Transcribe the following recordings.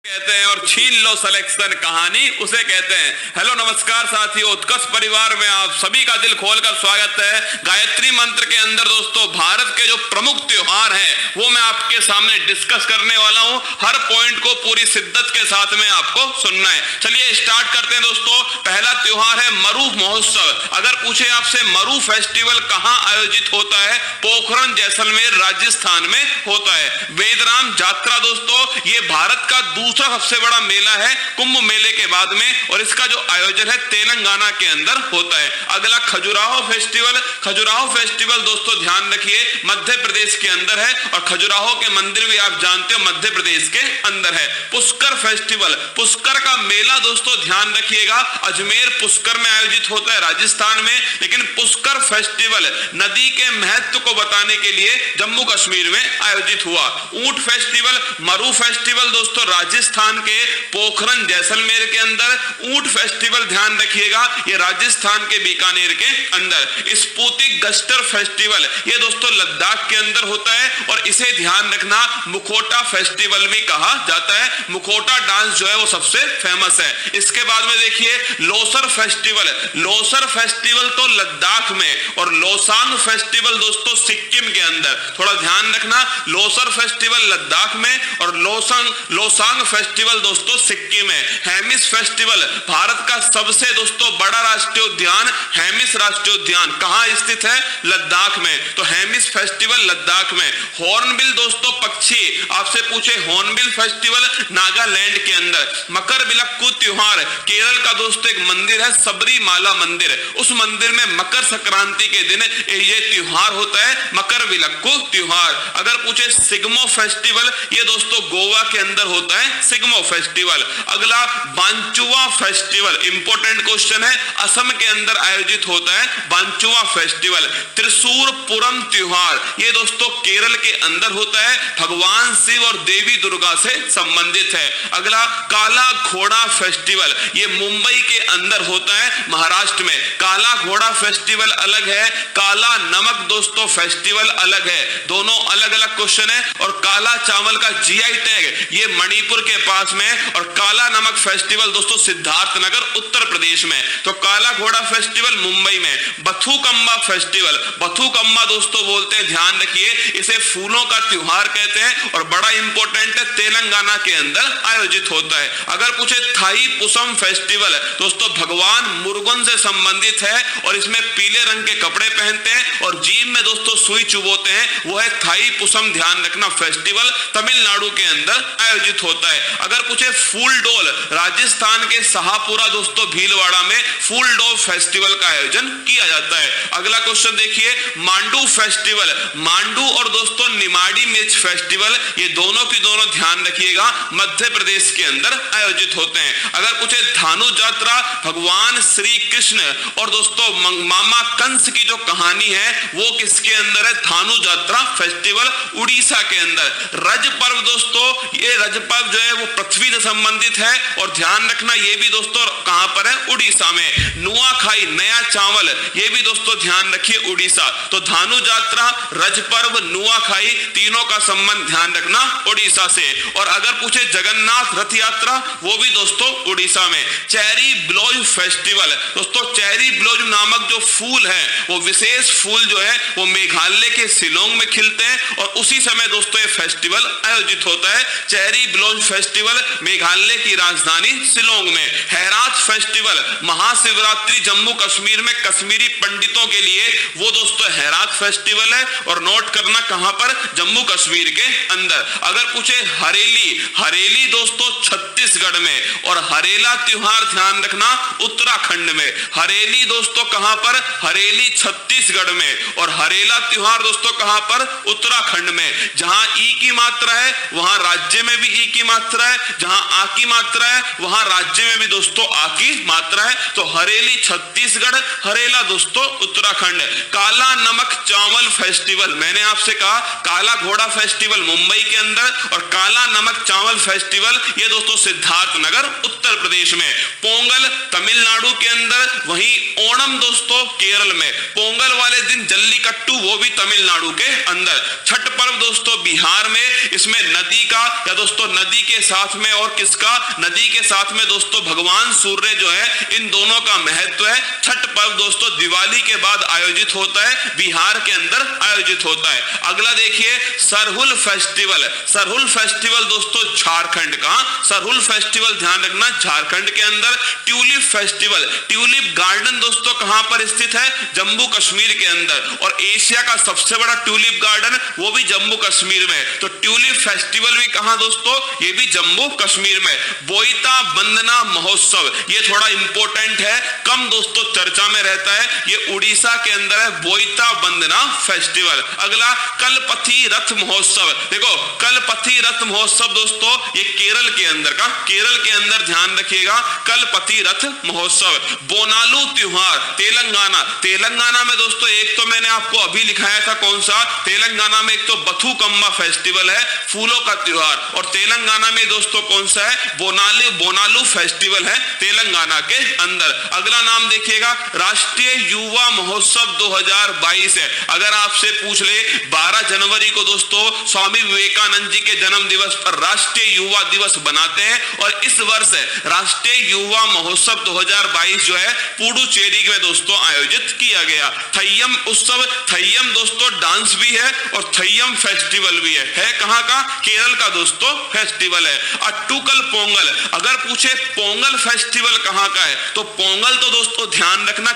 कहते हैं और छीन लो सिलेक्शन कहानी उसे कहते हैं। हेलो नमस्कार साथियों, उत्कर्ष परिवार में आप सभी का दिल खोलकर स्वागत है। गायत्री मंत्र के अंदर दोस्तों भारत के जो प्रमुख त्योहार हैं वो मैं आपके सामने डिस्कस करने वाला हूं। हर पॉइंट को पूरी शिद्दत के साथ में आपको सुनना है। चलिए स्टार्ट करते हैं दोस्तों। पहला त्योहार है मरु महोत्सव। अगर पूछे आपसे मरु फेस्टिवल कहाँ आयोजित होता है, पोखरण जैसलमेर राजस्थान में होता है। वेदराम यात्रा दोस्तों ये भारत का दूसरा सबसे बड़ा मेला है कुंभ मेले के बाद में, और इसका जो आयोजन है तेलंगाना के अंदर होता है। अगला खजुराहो फेस्टिवल। खजुराहो फेस्टिवल दोस्तों ध्यान रखिए मध्य प्रदेश के अंदर है, और खजुराहो के मंदिर भी आप जानते हो मध्य प्रदेश के अंदर है। पुष्कर फेस्टिवल। पुष्कर का मेला दोस्तों ध्यान रखिएगा अजमेर पुष्कर में आयोजित होता है राजस्थान में, लेकिन पुष्कर फेस्टिवल नदी के महत्व को बताने के लिए जम्मू कश्मीर में आयोजित हुआ। ऊंट फेस्टिवल। मरु फेस्टिवल दोस्तों राजस्थान के पोखरण जैसलमेर के अंदर। ऊंट फेस्टिवल ध्यान रखिएगा ये राजस्थान के बीकानेर के अंदर। स्पुतिक गस्टर फेस्टिवल ये दोस्तों लद्दाख के अंदर होता है, और इसे ध्यान रखना मुखोटा फेस्टिवल भी कहा जाता है। मुखोटा डांस जो है वो सबसे फेमस है। इसके बाद में देखिए लोसर फेस्टिवल। लोसर फेस्टिवल तो लद्दाख में, और लोसांग फेस्टिवल दोस्तों सिक्किम के अंदर। थोड़ा ध्यान रखना लोसर फेस्टिवल लद्दाख में और लोसांग फेस्टिवल दोस्तों सिक्किम में। हेमिस फेस्टिवल भारत का सबसे दोस्तों बड़ा राष्ट्रीय उद्यान हेमिस राष्ट्रीय उद्यान कहां स्थित है, लद्दाख में, तो हेमिस फेस्टिवल लद्दाख में। हॉर्नबिल दोस्तों पक्षी, आपसे पूछे हॉर्नबिल फेस्टिवल नागालैंड के अंदर। मकर विलक्कू त्योहार केरल का दोस्तों एक मंदिर है सबरीमाला मंदिर, उस मंदिर में मकर संक्रांति के दिन ये त्योहार होता है मकर विलक्कू त्योहार। अगर पूछे सिग्मो फेस्टिवल ये दोस्तों गोवा के अंदर होता है सिग्मो फेस्टिवल। अगला बांचुआ फेस्टिवल, इंपॉर्टेंट क्वेश्चन है, असम के अंदर आयोजित होता है बांचुआ फेस्टिवल। त्रिशूर पुरम त्योहार ये दोस्तों केरल के अंदर होता है, भगवान शिव और देवी दुर्गा से संबंधित है। अगला काला घोड़ा फेस्टिवल ये मुंबई के अंदर होता है महाराष्ट्र में। काला घोड़ा फेस्टिवल अलग है, काला नमक दोस्तों फेस्टिवल अलग है, दोनों अलग अलग क्वेश्चन है। और काला चावल का जीआई टैग ये मणिपुर के पास में, और काला नमक फेस्टिवल दोस्तों सिद्धार्थनगर उत्तर प्रदेश में। तो काला घोड़ा फेस्टिवल मुंबई में। बथुकम्मा फेस्टिवल, बथुकम्मा दोस्तों बोलते हैं ध्यान रखिए इसे फूलों का त्योहार कहते हैं, और बड़ा इंपॉर्टेंट है तेलंगाना के अंदर आयोजित होता है। अगर पूछे थाई पुसम फेस्टिवल दोस्तों भगवान मुरुगन से संबंधित है, और इसमें पीले रंग के कपड़े पहनते हैं और जीभ में दोस्तों सुई चुभोते हैं, वो है थाई पुसम ध्यान रखना फेस्टिवल तमिलनाडु के अंदर आयोजित होता है। अगर पूछे फूल डोल, राजस्थान के शाहपुरा दोस्तों भीलवाड़ा में फूल डोल फेस्टिवल का आयोजन किया जाता है। अगला क्वेश्चन देखिए मांडू फेस्टिवल। मांडू और दोस्तों निमाड़ी मिर्च फेस्टिवल ये दोनों की दोनों ध्यान रखिएगा मध्य प्रदेश के अंदर आयोजित होते हैं। अगर पूछे धानु यात्रा, भगवान श्री कृष्ण और दोस्तों मामा कंस की जो कहानी है वो किसके अंदर है, धानु यात्रा फेस्टिवल उड़ीसा के अंदर। रज पर्व दोस्तों ये रज पर्व जो है वो पृथ्वी से संबंधित है, और ध्यान रखना ये भी दोस्तों कहां पर है, उड़ीसा में। नुआखाई नया चावल ये भी दोस्तों ध्यान रखिए उड़ीसा। तो धानु यात्रा, रज पर्व, नुआखाई तीनों का संबंध ध्यान रखना उड़ीसा से। और अगर पूछे जगन्नाथ रथ यात्रा वो भी दोस्तों उड़ीसा में। चेरी ब्लोज फेस्टिवल दोस्तों चेरी ब्लोज नामक जो फूल है वो विशेष फूल जो है वो मेघालय के शिलोंग में खिलते हैं, और उसी समय दोस्तों ये फेस्टिवल आयोजित होता है चेरी ब्लोज फेस्टिवल मेघालय की राजधानी शिलोंग में। हैरात फेस्टिवल महाशिवरात्रि जम्मू कश्मीर में कश्मीरी पंडितों के लिए वो दोस्तों हैरात फेस्टिवल है, और नोट करना कहां पर, जम्मू कश्मीर के अंदर। अगर पूछे हरेली, हरेली दोस्तों छत्तीसगढ़ में, और हरेला त्योहार ध्यान रखना उत्तराखंड में। हरेली दोस्तों कहां पर, हरेली छत्तीसगढ़ में, और हरेला त्योहार दोस्तों कहां पर, उत्तराखंड में। जहां ई की मात्रा है वहां राज्य में भी ई की मात्रा है, जहां आ की मात्रा है वहां राज्य में भी दोस्तों आ की मात्रा है। तो हरेली छत्तीसगढ़, हरेला दोस्तों उत्तराखंड। काला नमक चावल फेस्टिवल, मैंने आपसे कहा काला घोड़ा फेस्टिवल मुंबई के अंदर, और काला नमक चावल फेस्टिवल ये दोस्तों सिद्धार्थनगर उत्तर उत्तर प्रदेश में, पोंगल तमिलनाडु के अंदर, वहीं ओणम दोस्तों केरल में, पोंगल वाले दिन जल्लीकट्टू वो भी तमिलनाडु के अंदर, छठ पर्व दोस्तों बिहार में, इसमें नदी का या दोस्तों नदी के साथ में और किसका, नदी के साथ में दोस्तों भगवान सूर्य जो है, इन दोनों का महत्व है। छठ पर्व दोस्तों दिवाली के बाद आयोजित होता है, बिहार के अंदर आयोजित होता है। अगला देखिए सरहुल फेस्टिवल, सरहुल फेस्टिवल दोस्तों झारखंड का, सरहुल फेस्टिवल ध्यान रखना झारखंड के अंदर। ट्यूलिप फेस्टिवल, ट्यूलिप गार्डन दोस्तों कहां पर स्थित है, जम्मू कश्मीर के अंदर, और एशिया का सबसे बड़ा ट्यूलिप गार्डन वो भी जम्मू कश्मीर में, तो ट्यूलिप फेस्टिवल भी कहां दोस्तों, ये भी जम्मू कश्मीर में। बोईता बंदना महोत्सव, ये थोड़ा इंपॉर्टेंट है, कम दोस्तों चर्चा में रहता है, ये उड़ीसा के अंदर है, बोईता बंदना फेस्टिवल। अगला कलपथी रथ महोत्सव, देखो कलपथी रथ महोत्सव दोस्तों ये केरल के अंदर का, केरल के अंदर ध्यान रखिएगा, कलपथी रथ महोत्सव। बोनालू त्योहार तेलंगाना, तेलंगाना में दोस्तों एक तो मैंने आपको अभी लिखाया था कौन सा, तेलंगाना में एक तो बथुकम्मा फेस्टिवल है, फूलों का त्योहार, और तेलंगाना में दोस्तों कौन सा है, बोनालू फेस्टिवल है तेलंगाना के अंदर। अगला नाम देखिएगा राष्ट्रीय युवा महोत्सव 2022 है। अगर आपसे पूछ ले 12 जनवरी को दोस्तों स्वामी विवेकानंद जी के जन्म दिवस पर राष्ट्रीय युवा दिवस बनाते हैं, और इस वर्ष राष्ट्रीय युवा महोत्सव 2022 जो है पुडुचेरी में दोस्तों आयोजित किया गया। थय्यम उत्सव, थय्यम दोस्तों डांस भी है और थय्यम फेस्टिवल भी है कहां का, केरल का दोस्तों फेस्टिवल है। अट्टुकल पोंगल, अगर पूछे पोंगल फेस्टिवल कहां का है, तो पोंगल तो दोस्तों ध्यान रखना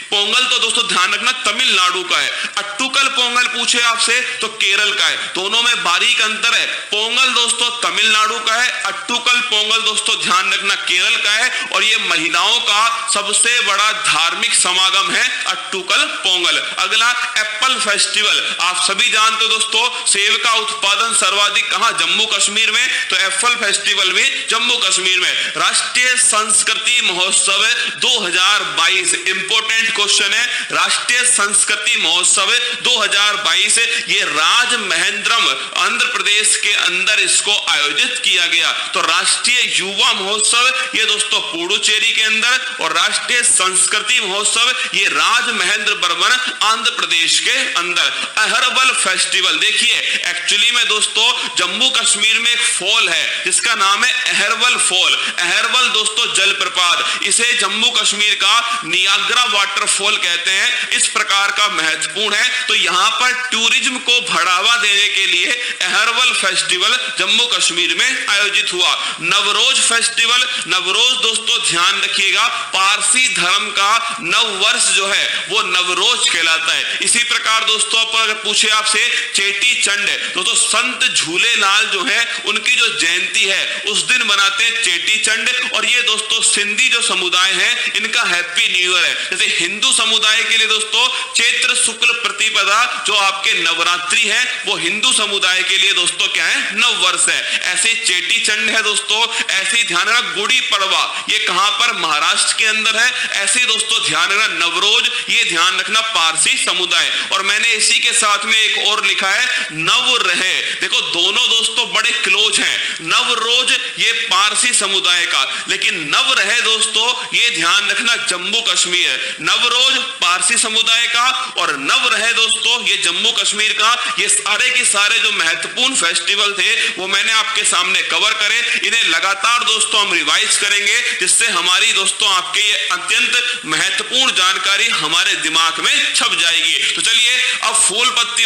पोंगल तो दोस्तों ध्यान रखना तमिलनाडु का है। अट्टुकल पोंगल पूछे आपसे तो केरल का है, दोनों में बारीक अंतर है। पोंगल दोस्तों तमिलनाडु का है, अट्टुकल पोंगल दोस्तों ध्यान रखना केरल का है, और ये महिलाओं का सबसे बड़ा धार्मिक समागम है अट्टुकल पोंगल। अगला एप्पल फेस्टिवल, आप सभी जानते हो दोस्तों सेब का उत्पादन सर्वाधिक कहां, जम्मू कश्मीर में, तो एप्पल फेस्टिवल भी जम्मू कश्मीर में। राष्ट्रीय संस्कृति महोत्सव 2022, इंपोर्टेंट क्वेश्चन है, राष्ट्रीय संस्कृति महोत्सव 2022 ये राजमहेंद्रम आंध्र प्रदेश के अंदर इसको आयोजित किया गया। तो राष्ट्रीय युवा महोत्सव ये दोस्तों पुडुचेरी के अंदर, और राष्ट्रीय संस्कृति महोत्सव ये राजमहेंद्रवरम आंध्र प्रदेश के अंदर। अहरबल फेस्टिवल, देखिए एक्चुअली में दोस्तों जम्मू कश्मीर में एक फॉल है जिसका नाम है अहरबल फॉल। अहरबल दोस्तों जलप्रपात, इसे जम्मू कश्मीर का नियाग्रा वाटरफॉल कहते हैं, इस प्रकार का महत्वपूर्ण है। तो यहां पर टूरिज्म को बढ़ावा देने के लिए अहरबल फेस्टिवल जम्मू कश्मीर में आयोजित हुआ। नवरोज फेस्टिवल, नवरोज दोस्तों ध्यान रखिएगा पारसी धर्म का नव वर्ष जो है वो नवरोज कहलाता है। इसी प्रकार दोस्तों अगर पूछे आपसे चेटी चंड, दोस्तों संत झूलेलाल जो है उनकी जो जयंती है उस दिन मनाते हैं चेटी चंड, और ये दोस्तों सिंधी जो समुदाय है इनका हैप्पी न्यू ईयर है। जैसे हिंदू समुदाय के लिए दोस्तों चैत्र शुक्ल प्रतिपदा जो आपके नवरात्रि है, वो हिंदू समुदाय के लिए दोस्तों क्या है, नव वर्ष है। ऐसे चेटी चंड है दोस्तों, ऐसे ध्यान रखना गुड़ी पड़वा ये कहां पर, महाराष्ट्र के अंदर है। ऐसे दोस्तों ध्यान रखना नवरोज ये ध्यान रखना पारसी समुदाय। और मैंने इसी के साथ में एक और लिखा है नव रहे, देखो दोनों दोस्तों बड़े क्लोज हैं। नवरोज ये पारसी समुदाय का, लेकिन नव रहे दोस्तों ये ध्यान रखना जम्मू कश्मीर। नवरोज पारसी समुदाय का और नव रहे दोस्तों ये जम्मू कश्मीर का। ये सारे के सारे जो महत्वपूर्ण फेस्टिवल थे वो मैंने आपके सामने कवर करे। इन्हें लगातार दोस्तों हम रिवाइज करेंगे जिससे हमारी दोस्तों आपके ये अत्यंत महत्वपूर्ण जानकारी हमारे दिमाग में छप जाएगी। तो चलिए अब फूल पत्ती